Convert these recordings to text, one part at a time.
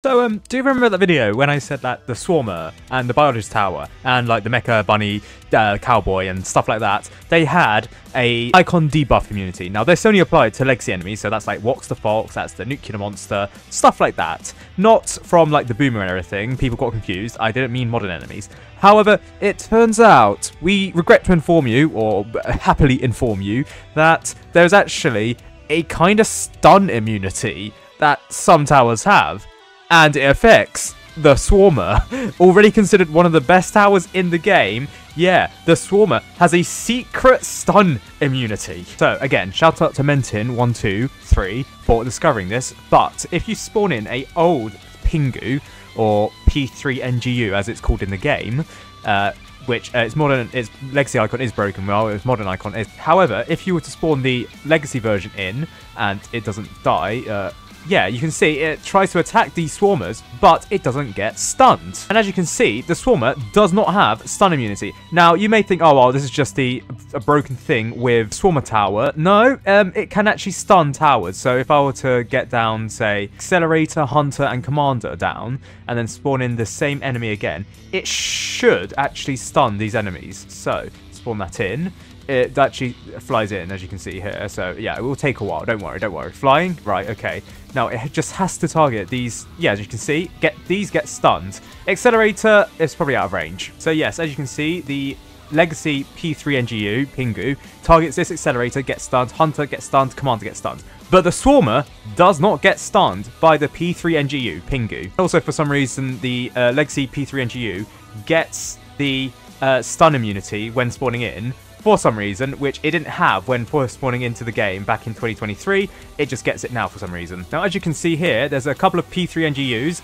So, do you remember that video when I said that the Swarmer and the Biologist Tower and like the Mecha Bunny Cowboy and stuff like that, they had a icon debuff immunity? Now, this only applied to legacy enemies, so that's like Wox the Fox, that's the Nuclear Monster, stuff like that. Not from like the Boomer and everything. People got confused. I didn't mean modern enemies. However, it turns out we regret to inform you, or happily inform you, that there's actually a kind of stun immunity that some towers have. And it affects the Swarmer, already considered one of the best towers in the game. Yeah, the Swarmer has a secret stun immunity. So again, shout out to Mentin123 for discovering this. But if you spawn in a old Pingu, or P3NGU as it's called in the game, which its legacy icon is broken, well, its modern icon is. However, if you were to spawn the legacy version in and it doesn't die, yeah, you can see it tries to attack these Swarmers, but it doesn't get stunned. And as you can see, the Swarmer does not have stun immunity. Now, you may think, oh, well, this is just a broken thing with Swarmer Tower. No, it can actually stun towers. So if I were to get down, say, Accelerator, Hunter, and Commander down, and then spawn in the same enemy again, it should actually stun these enemies. So, spawn that in. It actually flies in, as you can see here. So, yeah, it will take a while. Don't worry, don't worry. Flying? Right, okay. Now, it just has to target these. Yeah, as you can see, these get stunned. Accelerator is probably out of range. So, yes, as you can see, the legacy P3NGU, Pingu, targets this Accelerator, gets stunned. Hunter gets stunned. Commander gets stunned. But the Swarmer does not get stunned by the P3NGU, Pingu. Also, for some reason, the legacy P3NGU gets the stun immunity when spawning in. For some reason, which it didn't have when first spawning into the game back in 2023. It just gets it now for some reason. Now, as you can see here, there's a couple of P3NGUs.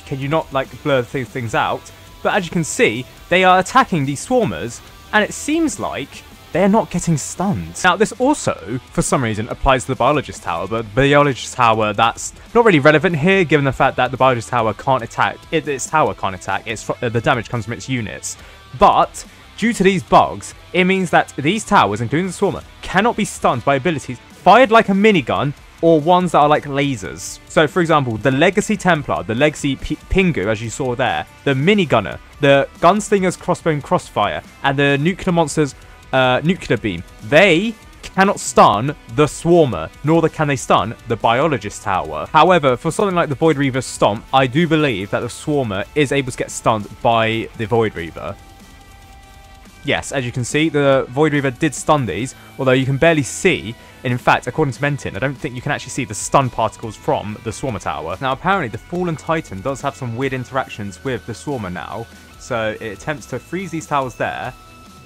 Can you not like blur these things out? But as you can see, they are attacking these Swarmers, and it seems like they're not getting stunned. Now, this also, for some reason, applies to the Biologist Tower, but the Biologist Tower, that's not really relevant here, given the fact that the Biologist Tower can't attack. Its tower can't attack. The damage comes from its units. But due to these bugs, it means that these towers, including the Swarmer, cannot be stunned by abilities fired like a minigun or ones that are like lasers. So, for example, the Legacy Templar, the Legacy Pingu, as you saw there, the Minigunner, the Gunslinger's Crossbow and Crossfire, and the Nuclear Monster's Nuclear Beam, they cannot stun the Swarmer, nor can they stun the Biologist Tower. However, for something like the Void Reaver's Stomp, I do believe that the Swarmer is able to get stunned by the Void Reaver. Yes, as you can see, the Void Reaver did stun these, although you can barely see, and in fact, according to Mentin, I don't think you can actually see the stun particles from the Swarmer Tower. Now, apparently, the Fallen Titan does have some weird interactions with the Swarmer now, so it attempts to freeze these towers there,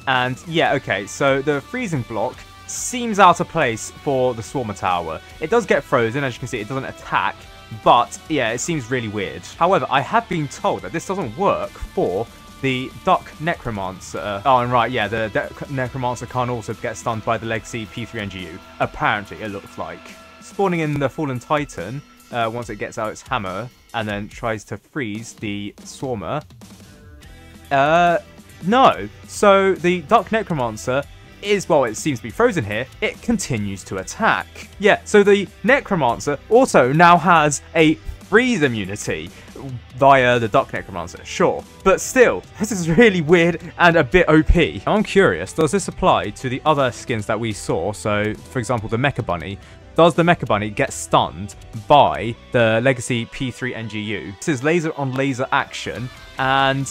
and yeah, okay, so the freezing block seems out of place for the Swarmer Tower. It does get frozen, as you can see, it doesn't attack, but yeah, it seems really weird. However, I have been told that this doesn't work for the Duck Necromancer. Oh, and right, yeah, the Duck Necromancer can't also get stunned by the Legacy P3NGU. Apparently, it looks like. Spawning in the Fallen Titan, once it gets out its hammer, and then tries to freeze the Swarmer. No. So, the Duck Necromancer is, well, it seems to be frozen here. It continues to attack. Yeah, so the Necromancer also now has a freeze immunity via the Duck Necromancer, sure. But still, this is really weird and a bit OP. I'm curious, does this apply to the other skins that we saw? So, for example, the Mecha Bunny. Does the Mecha Bunny get stunned by the Legacy P3NGU? This is laser on laser action, and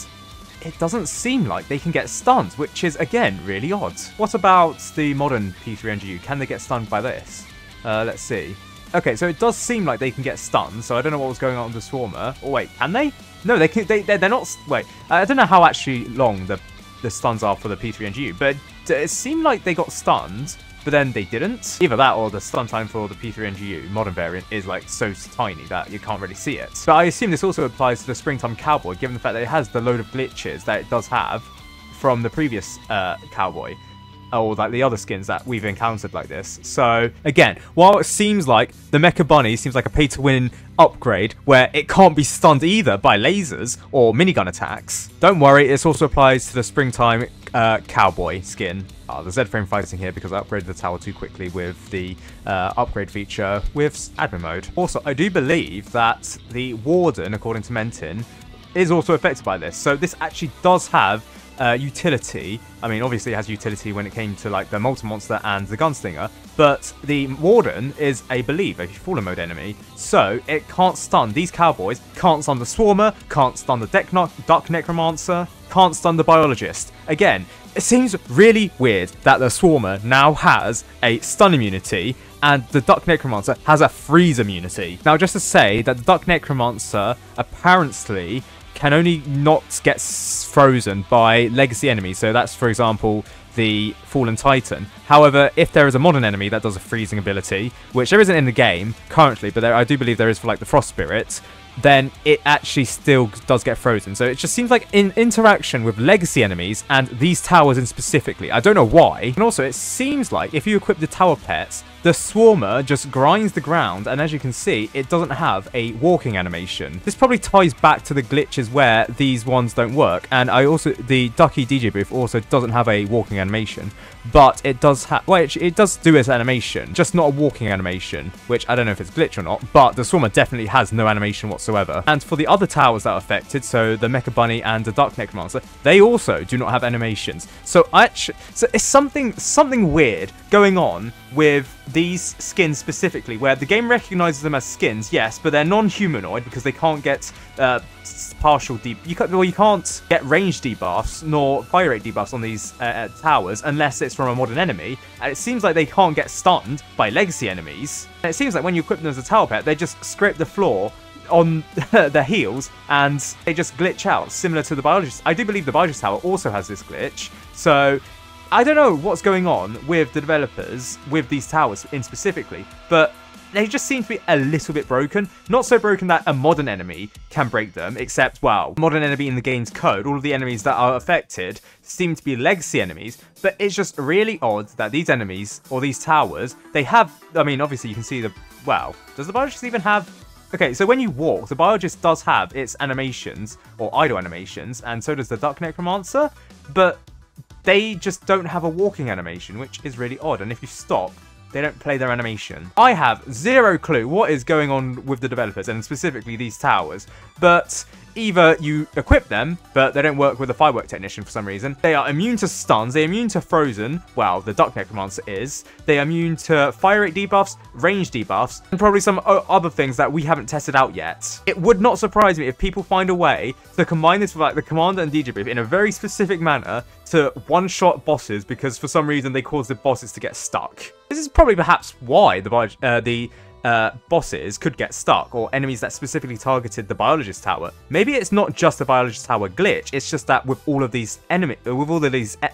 it doesn't seem like they can get stunned, which is, again, really odd. What about the modern P3NGU? Can they get stunned by this? Let's see. Okay, so it does seem like they can get stunned, so I don't know what was going on with the Swarmer. Oh, wait, can they? No, they can, they're not... Wait, I don't know how actually long the stuns are for the P3NGU, but it seemed like they got stunned, but then they didn't. Either that or the stun time for the P3NGU modern variant is, like, so tiny that you can't really see it. But I assume this also applies to the Springtime Cowboy, given the fact that it has the load of glitches that it does have from the previous Cowboy. or like the other skins that we've encountered like this. So again, while it seems like the Mecha Bunny seems like a pay-to-win upgrade where it can't be stunned either by lasers or minigun attacks, don't worry, this also applies to the Springtime Cowboy skin. The Z-frame fighting here because I upgraded the tower too quickly with the upgrade feature with admin mode. Also, I do believe that the Warden, according to Mentin, is also affected by this. So this actually does have utility. I mean, obviously it has utility when it came to like the Multi-Monster and the Gunslinger, but the Warden is, I believe, a fallen mode enemy, so it can't stun. These cowboys can't stun the Swarmer, can't stun the Duck Necromancer, can't stun the Biologist. Again, it seems really weird that the Swarmer now has a stun immunity and the Duck Necromancer has a freeze immunity. Now, just to say that the Duck Necromancer apparently can only not get frozen by legacy enemies. So that's, for example, the Fallen Titan. However, if there is a modern enemy that does a freezing ability, which there isn't in the game currently, but I do believe there is for like the Frost Spirit, then it actually still does get frozen. So it just seems like in interaction with legacy enemies and these towers in specifically, I don't know why. And also it seems like if you equip the tower pets, the Swarmer just grinds the ground, and as you can see, it doesn't have a walking animation. This probably ties back to the glitches where these ones don't work, and the Ducky DJ booth also doesn't have a walking animation, but it does have, well, it does do its animation, just not a walking animation, which I don't know if it's glitch or not, but the Swarmer definitely has no animation whatsoever. And for the other towers that are affected, so the Mecha Bunny and the Dark Necromancer, they also do not have animations. So it's something weird going on with these skins specifically, where the game recognizes them as skins, yes, but they're non-humanoid because they can't get partial you can't get range debuffs nor fire rate debuffs on these towers unless it's from a modern enemy, and it seems like they can't get stunned by legacy enemies. And it seems like when you equip them as a tower pet, they just scrape the floor on their heels and they just glitch out, similar to the Biologist. I do believe the Biologist tower also has this glitch, so I don't know what's going on with the developers with these towers in specifically, but they just seem to be a little bit broken. Not so broken that a modern enemy can break them, except, wow, modern enemy in the game's code, all of the enemies that are affected seem to be legacy enemies, but it's just really odd that these enemies, or these towers, they have, I mean, obviously you can see wow, does the Biologist even have... Okay, so when you walk, the Biologist does have its animations, or idle animations, and so does the Duck Necromancer, but they just don't have a walking animation, which is really odd, and if you stop, they don't play their animation. I have zero clue what is going on with the developers, and specifically these towers, but either you equip them, but they don't work with the Firework Technician for some reason. They are immune to stuns, they're immune to frozen, well, the Duck Necromancer is. They are immune to fire rate debuffs, range debuffs, and probably some other things that we haven't tested out yet. It would not surprise me if people find a way to combine this with like the Commander and DJ booth in a very specific manner to one-shot bosses, because for some reason they cause the bosses to get stuck. This is probably perhaps why the bosses could get stuck, or enemies that specifically targeted the Biologist tower. Maybe it's not just the Biologist tower glitch, it's just that with all of these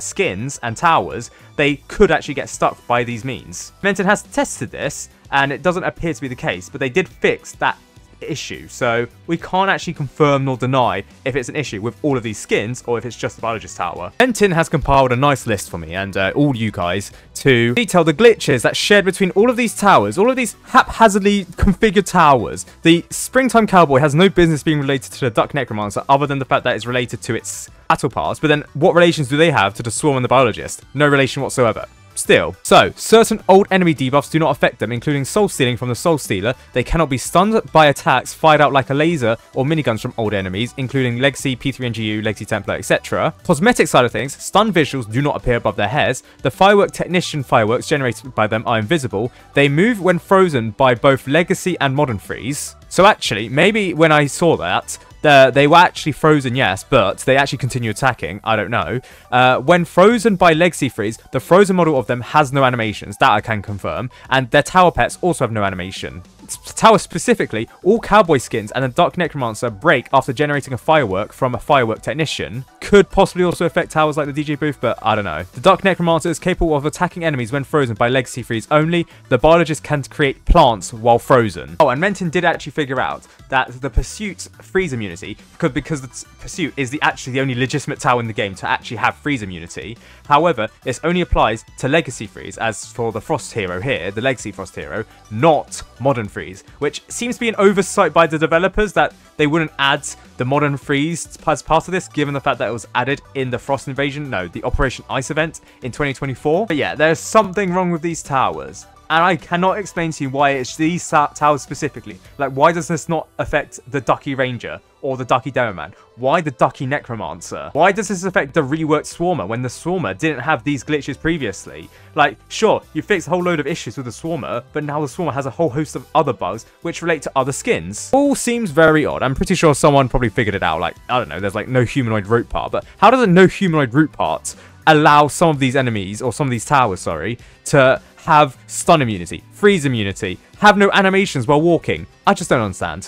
skins and towers, they could actually get stuck by these means. Menton has tested this, and it doesn't appear to be the case, but they did fix that issue, so we can't actually confirm nor deny if it's an issue with all of these skins or if it's just the Biologist tower. Mentin has compiled a nice list for me and all you guys to detail the glitches that shared between all of these towers, all of these haphazardly configured towers. The Springtime Cowboy has no business being related to the Duck Necromancer other than the fact that it's related to its battle pass, but then what relations do they have to the Swarm and the Biologist? No relation whatsoever. Still, so certain old enemy debuffs do not affect them, including soul stealing from the Soul Stealer. They cannot be stunned by attacks fired out like a laser or miniguns from old enemies, including Legacy, P3NGU, Legacy Templar, etc. Cosmetic side of things, stun visuals do not appear above their heads. The Firework Technician fireworks generated by them are invisible. They move when frozen by both Legacy and Modern Freeze. So actually, maybe when I saw that, they were actually frozen, yes, but they actually continue attacking. I don't know. When frozen by Legacy Freeze, the frozen model of them has no animations. That I can confirm. And their tower pets also have no animation. tower specifically, all cowboy skins and the Dark Necromancer break after generating a firework from a firework technician. Could possibly also affect towers like the DJ booth, but I don't know. The Dark Necromancer is capable of attacking enemies when frozen by legacy freeze only. The biologist can create plants while frozen. Oh, and Menton did actually figure out that the Pursuit freeze immunity, because the Pursuit is actually the only legitimate tower in the game to actually have freeze immunity. However, this only applies to legacy freeze, as for the Frost hero here, the legacy Frost hero, not modern freeze, which seems to be an oversight by the developers that they wouldn't add the modern freeze as part of this, given the fact that it was added in the Frost Invasion, no, the Operation Ice event in 2024. But yeah, there's something wrong with these towers. And I cannot explain to you why it's these towers specifically. Like, why does this not affect the Ducky Ranger or the Ducky Demoman? Why the Ducky Necromancer? Why does this affect the reworked Swarmer when the Swarmer didn't have these glitches previously? Like, sure, you fixed a whole load of issues with the Swarmer, but now the Swarmer has a whole host of other bugs which relate to other skins. All seems very odd. I'm pretty sure someone probably figured it out. Like, I don't know, there's like no humanoid root part, but how does a no humanoid root part allow some of these enemies, or some of these towers, sorry, to have stun immunity, freeze immunity, have no animations while walking? I just don't understand.